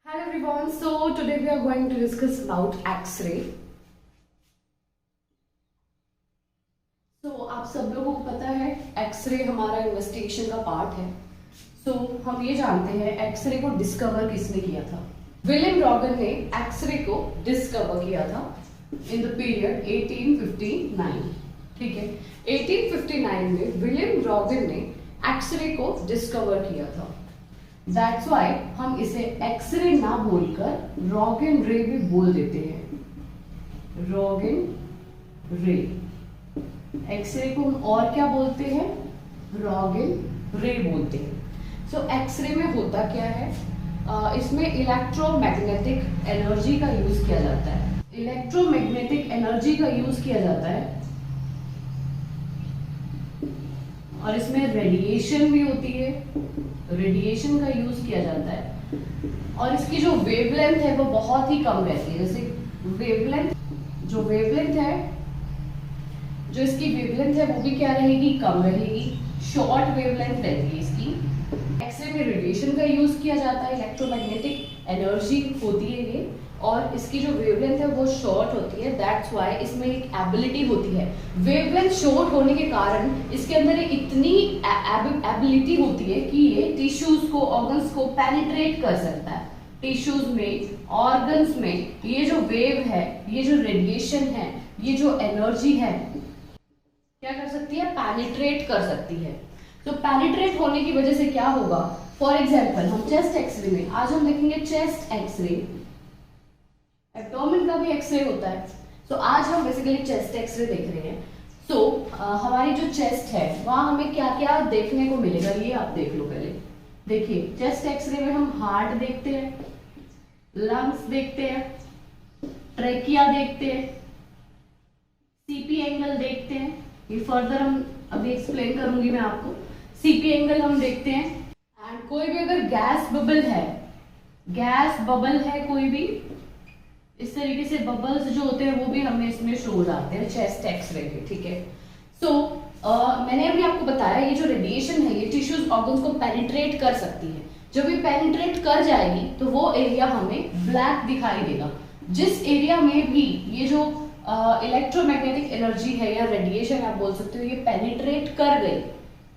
Hello everyone, so today we are going to discuss about X-ray. So आप सब लोगों को पता है एक्सरे हमारा इन्वेस्टिगेशन का पार्ट है. So हम ये जानते हैं एक्सरे को डिस्कवर किसने किया था. विलियम रॉगन ने एक्सरे को डिस्कवर किया था इन द पीरियड 1859. ठीक है, 1859 में विलियम रॉगन ने एक्सरे को डिस्कवर किया था. दैट्स वाई हम इसे एक्सरे ना बोलकर रॉगन रे भी बोल देते हैं. रॉगन रे. एक्सरे को हम और क्या बोलते हैं? रॉगन रे बोलते हैं. सो एक्सरे में होता क्या है? इसमें इलेक्ट्रोमैग्नेटिक एनर्जी का यूज किया जाता है. इलेक्ट्रोमैग्नेटिक एनर्जी का यूज किया जाता है और इसमें रेडिएशन भी होती है. रेडिएशन का यूज किया जाता है और इसकी जो वेवलेंथ है वो बहुत ही कम रहती है. जैसे वेवलेंथ है, जो इसकी वेवलेंथ है वो भी क्या रहेगी? कम रहेगी. शॉर्ट वेवलेंथ रहती है इसकी. एक्सरे में रेडिएशन का यूज किया जाता है, इलेक्ट्रोमैग्नेटिक एनर्जी होती है ये, और इसकी जो वेवलेंथ है वो शॉर्ट होती है. दैट्स वाई इसमें एक एबिलिटी होती है. वेवलेंथ शॉर्ट होने के कारण इसके अंदर इतनी एबिलिटी होती है कि ये टिश्यूज को, ऑर्गन्स को पेनिट्रेट कर सकता है. टिश्यूज में, ऑर्गन्स में ये जो वेव है, ये जो रेडिएशन है, ये जो एनर्जी है, क्या कर सकती है? पेनिट्रेट कर सकती है. तो पेनिट्रेट होने की वजह से क्या होगा? फॉर एग्जाम्पल हम चेस्ट एक्सरे में आज हम देखेंगे चेस्ट एक्सरे. एब्डोमेन का भी एक्सरे होता है. तो आज हम बेसिकली चेस्ट एक्सरे देख रहे हैं. तो हमारी जो चेस्ट है वहां हमें क्या क्या देखने को मिलेगा ये आप देख लो. पहले देखिए, चेस्ट एक्सरे में हम हार्ट देखते हैं, लंग्स देखते हैं, ट्रेकिया देखते हैं, सीपी एंगल देखते हैं. ये फर्दर हम अभी एक्सप्लेन करूंगी मैं आपको. सीपी एंगल हम देखते हैं. एंड कोई भी अगर गैस बबल है कोई भी, इस तरीके से बबल्स जो होते हैं वो भी हमें इसमें शो हो जाते हैं चेस्ट एक्सरे के. ठीक है. सो मैंने अभी आपको बताया ये जो रेडिएशन है ये टिश्यूज, ऑर्गन्स को पेनिट्रेट कर सकती है. जब ये पेनिट्रेट कर जाएगी तो वो एरिया हमें ब्लैक दिखाई देगा. जिस एरिया में भी ये जो इलेक्ट्रोमैग्नेटिक एनर्जी है या रेडिएशन आप बोल सकते हो, ये पेनिट्रेट कर गई,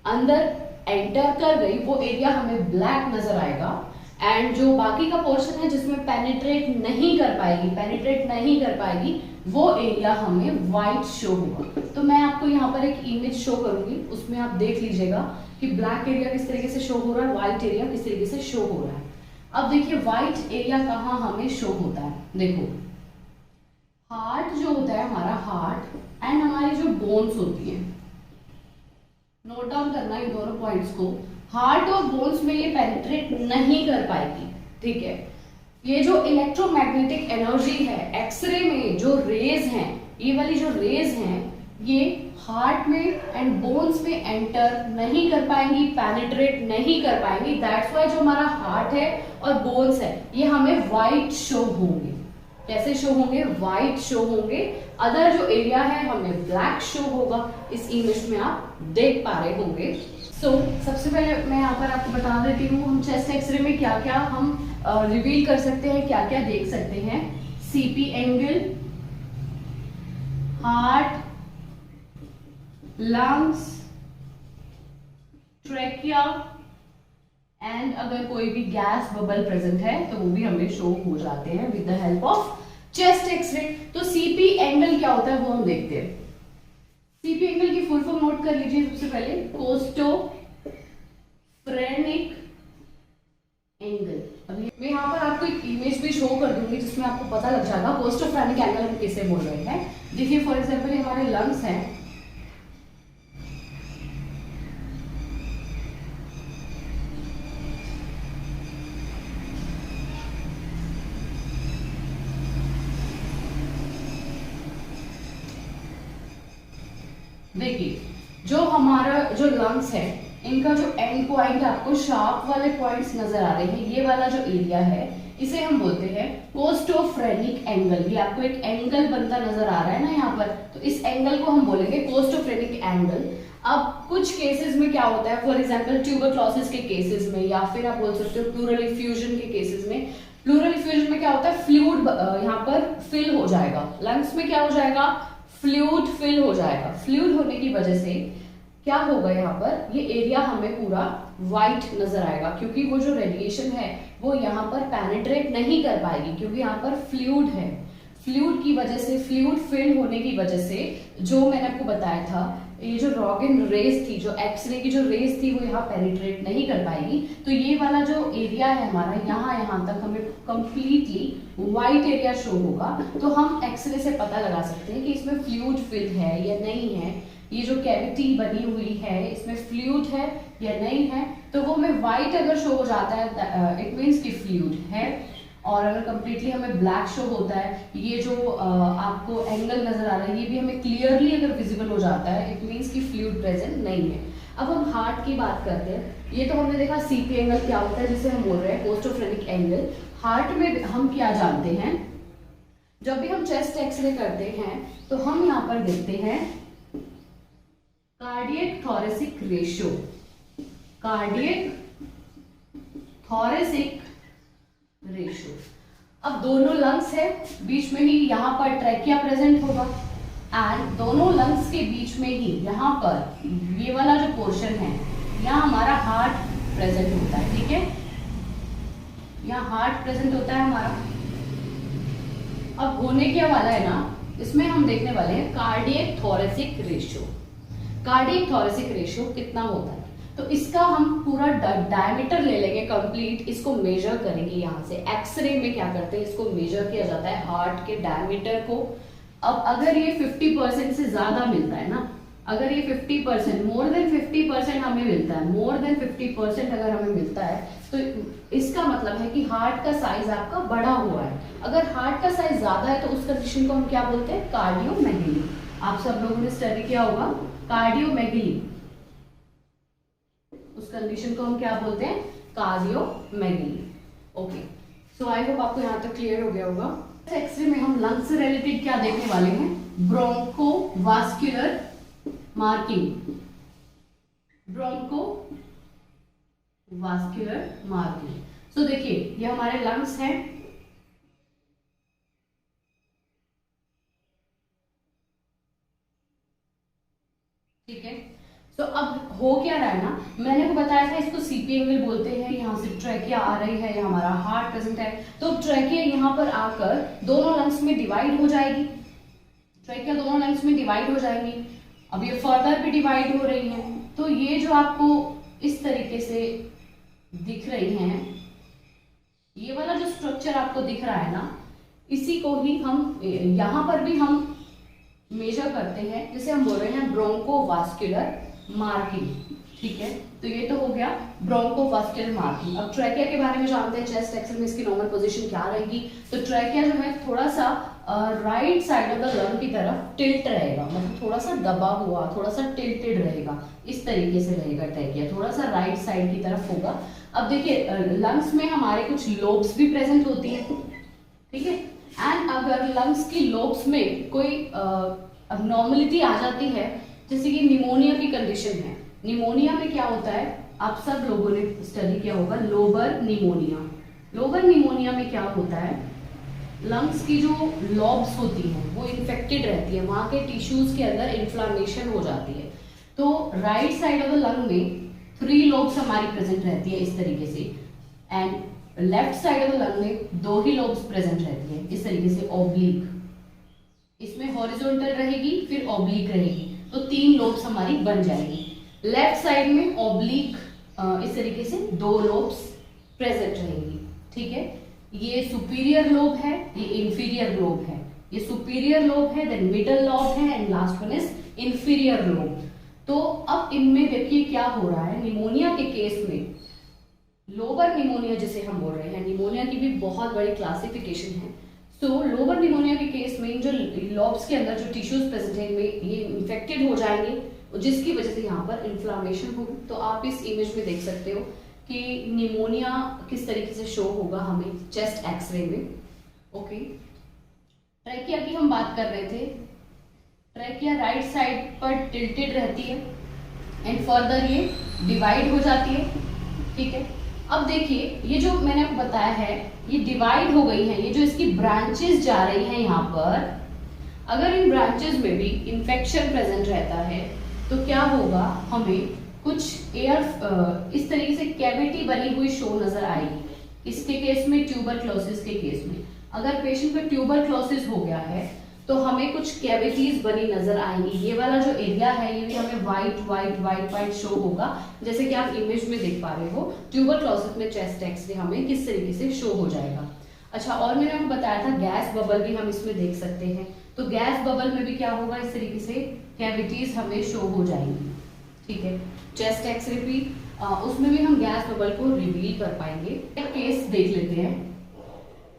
अंदर एंटर कर गई, वो एरिया हमें ब्लैक नजर आएगा. एंड जो बाकी का पोर्शन है जिसमें पेनिट्रेट नहीं कर पाएगी वो एरिया हमें व्हाइट शो होगा. तो मैं आपको यहाँ पर एक इमेज शो करूंगी, उसमें आप देख लीजिएगा कि ब्लैक एरिया किस तरीके से शो हो रहा है, व्हाइट एरिया किस तरीके से शो हो रहा है. अब देखिए व्हाइट एरिया कहाँ हमें शो होता है. देखो, हार्ट जो होता है हमारा, हार्ट एंड हमारी जो बोन्स होती है, नोट डाउन करना इन दोनों पॉइंट्स को. हार्ट और बोन्स में ये पेनिट्रेट नहीं कर पाएगी. ठीक है. ये जो इलेक्ट्रोमैग्नेटिक एनर्जी है, एक्सरे में जो रेज हैं, ये वाली जो रेज हैं, ये हार्ट में एंड बोन्स में एंटर नहीं कर पाएंगी, पेनिट्रेट नहीं कर पाएंगी. दैट्स वाई जो हमारा हार्ट है और बोन्स है ये हमें व्हाइट शो होंगे. कैसे शो होंगे? व्हाइट शो होंगे. अदर जो एरिया है हमें ब्लैक शो होगा. इस इमेज में आप देख पा रहे होंगे. सो सबसे पहले मैं यहाँ पर आपको बता देती हूँ हम चेस्ट एक्सरे में क्या क्या हम रिवील कर सकते हैं, क्या क्या देख सकते हैं. CP angle, heart, lungs, trachea and अगर कोई भी गैस बबल प्रेजेंट है तो वो भी हमें शो हो जाते हैं with the help of chest x-ray. तो सीपी एंगल क्या होता है वो हम देखते हैं. सीपी एंगल की फुल फॉर्म नोट कर लीजिए. सबसे पहले कोस्टोफ्रेनिक एंगल. अभी मैं यहाँ पर आपको एक इमेज भी शो कर दूंगी जिसमें आपको पता लग जाएगा कोस्टोफ्रेनिक एंगल हम किसे बोल रहे हैं. देखिए फॉर एग्जांपल हमारे लंग्स हैं. देखिए जो हमारा जो लंग्स है इनका जो एंड पॉइंट आपको शार्प वाले पॉइंट्स नजर आ रहे हैं, ये वाला जो एरिया है इसे हम बोलते हैं कोस्टोफ्रेनिक एंगल. ये आपको एक एंगल बनता नजर आ रहा है ना यहाँ पर, तो इस एंगल को हम बोलेंगे कोस्टोफ्रेनिक एंगल. अब कुछ केसेस में क्या होता है, फॉर एग्जांपल ट्यूबरक्लोसिस के केसेस में, या फिर आप बोल सकते हो प्लूरल इफ्यूजन के केसेस में. प्लूरल जाएगा, लंग्स में क्या हो जाएगा, फ्लूइड फिल हो जाएगा। फ्लूइड होने की वजह से क्या होगा, यहाँ पर ये एरिया हमें पूरा वाइट नजर आएगा, क्योंकि वो जो रेडिएशन है वो यहाँ पर पेनिट्रेट नहीं कर पाएगी, क्योंकि यहाँ पर फ्लूइड है। फ्लूइड की वजह से, फ्लूइड फिल होने की वजह से, जो मैंने आपको बताया था, ये जो रॉगन रेज थी, जो एक्सरे की जो रेज थी, वो यहाँ पेनिट्रेट नहीं कर पाएगी। तो ये वाला जो एरिया है हमारा, यहाँ तक हमें कंप्लीटली वाइट एरिया शो होगा। तो हम एक्सरे से पता लगा सकते हैं कि इसमें फ्लूइड फिल है या नहीं है, ये जो कैविटी बनी हुई है इसमें फ्लूइड है या नहीं है। तो वो हमें व्हाइट अगर शो हो जाता है, इट मीन्स कि फ्लूइड है। और अगर कंप्लीटली हमें ब्लैक शो होता है, ये जो आपको एंगल नजर आ रहा है, ये भी हमें क्लियरली अगर विजिबल हो जाता है, इट मीन्स कि फ्लूइड प्रेजेंट नहीं है। अब हम हार्ट की बात करते हैं। ये तो हमने देखा सीपी एंगल क्या होता है, जिसे हम बोल रहे हैं पोस्टोफ्रेनिक एंगल। हार्ट में हम क्या जानते हैं, जब भी हम चेस्ट एक्सरे करते हैं तो हम यहाँ पर देखते हैं cardiac thoracic ratio, cardiac thoracic ratio. अब दोनों लंग्स है, बीच में ही यहाँ पर ट्रैकिया प्रेजेंट होगा, एंड दोनों लंग्स के बीच में ही यहाँ पर ये वाला जो पोर्शन है, यहाँ हमारा हार्ट प्रेजेंट होता है। ठीक है, यहाँ हार्ट प्रेजेंट होता है हमारा। अब होने क्या वाला है ना, इसमें हम देखने वाले हैं cardiac thoracic ratio. Cardiac thoracic ratio कितना होता है, तो इसका हम पूरा डायमीटर ले लेंगे कंप्लीट, इसको मेजर करेंगे। यहाँ से एक्सरे में क्या करते हैं, इसको मेजर किया जाता है हार्ट के डायमीटर को। अब अगर ये 50% से ज्यादा मिलता है ना, अगर ये 50%, मोर देन 50% हमें मिलता है, मोर देन 50% अगर हमें मिलता है, तो इसका मतलब है कि हार्ट का साइज आपका बड़ा हुआ है। अगर हार्ट का साइज ज्यादा है तो उस कंडीशन को हम क्या बोलते हैं, कार्डियोमेगली। आप सब लोगों ने स्टडी किया होगा कार्डियोमेगली, उस कंडीशन को हम क्या बोलते हैं, cardiomegaly. Okay, so I hope आपको यहाँ तक क्लियर हो गया होगा। एक्सरे में हम लंग से रिलेटेड क्या देखने वाले हैं, ब्रोंकोवास्कुलर मार्किंग, ब्रोंकोवास्कुलर मार्किंग। सो देखिए ये हमारे लंग्स हैं, ठीक है। तो अब हो क्या रहा है ना, मैंने को बताया था इसको सीपी एंगल बोलते हैं। यहाँ से ट्रैकिया आ रही है, ये हमारा हार्ट प्रेजेंट है, तो ट्रैकिया यहाँ पर आकर दोनों लंग्स में डिवाइड हो जाएगी, ट्रैकिया दोनों लंग्स में डिवाइड हो जाएंगी। अब ये फर्दर भी डिवाइड हो रही है, तो ये जो आपको इस तरीके से दिख रही हैं, ये वाला जो स्ट्रक्चर आपको दिख रहा है ना, इसी को ही हम यहाँ पर भी हम मेजर करते हैं, जिसे हम बोल रहे हैं ब्रोंकोवास्कुलर मार्किंग। ठीक है, तो ये तो हो गया ब्रोंकोवास्कुलर मार्किंग। अब ट्रैकिया के बारे में जानते हैं, चेस्ट एक्सरे में इसकी नॉर्मल पोजीशन क्या रहेगी। तो ट्रैकिया जो है थोड़ा सा right side of the lung की तरफ टिल्ट रहेगा, मतलब थोड़ा सा दबा हुआ, थोड़ा सा टिल्टेड रहेगा, इस तरीके से रहेगा ट्रैकिया, थोड़ा सा राइट साइड की तरफ होगा। अब देखिए लंग्स में हमारे कुछ लोब्स भी प्रेजेंट होती है, ठीक है, एंड अगर लंग्स की लोब्स में कोई अबनॉर्मलिटी आ जाती है, जैसे कि निमोनिया की कंडीशन है, निमोनिया में क्या होता है, आप सब लोगों ने स्टडी किया होगा लोबर निमोनिया। लोबर निमोनिया में क्या होता है, लंग्स की जो लॉब्स होती हैं वो इन्फेक्टेड रहती है, वहां के टिश्यूज के अंदर इन्फ्लामेशन हो जाती है। तो right side of the lung में 3 लोब्स हमारी प्रेजेंट रहती है इस तरीके से, and left side of the lung में 2 ही लोब्स प्रेजेंट रहती है इस तरीके से ऑब्लिक, इसमें हॉरिजॉन्टल रहेगी फिर ऑब्लिक रहेगी, तो 3 लोब्स हमारी बन जाएगी। लेफ्ट साइड में ऑब्लिक इस तरीके से 2 लोब्स प्रेजेंट रहेंगी, ठीक है। ये सुपीरियर लोब है, ये इंफीरियर लोब है, ये सुपीरियर लोब है, देन मिडल लोब है, and last one is inferior lobe. तो अब इनमें देखिए क्या हो रहा है, निमोनिया के केस में लोबर निमोनिया जिसे हम बोल रहे हैं, निमोनिया की भी बहुत बड़ी क्लासिफिकेशन है। सो लोबर निमोनिया के केस में जो लॉब्स के अंदर जो टिश्यूज प्रेजेंट है ये इन्फेक्टेड हो जाएंगे, जिसकी वजह से यहाँ पर इन्फ्लामेशन होगी। तो आप इस इमेज में देख सकते हो कि निमोनिया किस तरीके से शो होगा हमें चेस्ट एक्सरे में। ओके, ट्रैकिया की हम बात कर रहे थे, ट्रैकिया राइट साइड पर टिल्टेड रहती है एंड फर्दर ये डिवाइड हो जाती है, ठीक है। अब देखिए ये जो मैंने आपको बताया है ये डिवाइड हो गई है, ये जो इसकी ब्रांचेस जा रही हैं यहाँ पर, अगर इन ब्रांचेस में भी इंफेक्शन प्रेजेंट रहता है तो क्या होगा, हमें कुछ एयर इस तरीके से कैविटी बनी हुई शो नजर आएगी। इसके केस में ट्यूबरक्लोसिस के केस में अगर पेशेंट में ट्यूबरक्लोसिस हो गया है तो हमें कुछ कैविटीज बनी नजर आएंगी। ये वाला जो एरिया है ये भी हमें white white white white show होगा, जैसे कि आप इमेज में देख पा रहे हो। ट्यूबरक्लोसिस में चेस्ट एक्सरे हमें किस तरीके से शो हो जाएगा। अच्छा, और मैंने आपको बताया था गैस बबल भी हम इसमें देख सकते हैं, तो गैस बबल में भी क्या होगा, इस तरीके से कैविटीज हमें शो हो जाएंगी। ठीक है, चेस्ट एक्सरे भी उसमें भी हम गैस बबल को रिवील कर पाएंगे। एक केस देख लेते हैं।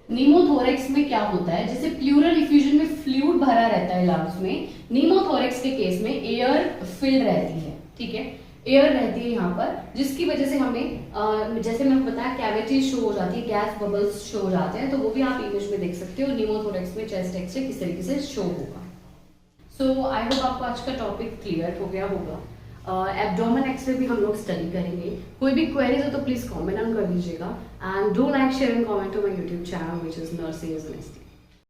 नीमोथोरेक्स में क्या होता है, जैसे प्लूरल इफ्यूजन में फ्लूइड भरा रहता है लंग्स में, नीमोथोरेक्स के केस में एयर फिल्ड रहती है। ठीक है, एयर रहती है यहाँ पर, जिसकी वजह से हमें जैसे मैंने बताया कैविटी शो हो जाती है, गैस बबल्स शो हो जाते हैं, तो वो भी आप इमेज में देख सकते हो। नीमोथोरेक्स में चेस्ट एक्सरे किस तरीके से शो होगा। सो आई होप आपको आज का टॉपिक क्लियर हो गया होगा। एब्डोमेन एक्सरे भी हम लोग स्टडी करेंगे। कोई भी क्वेरीज हो तो प्लीज कमेंट ऑन कर दीजिएगा, and do like share and comment to my YouTube channel which is nursing as an ST.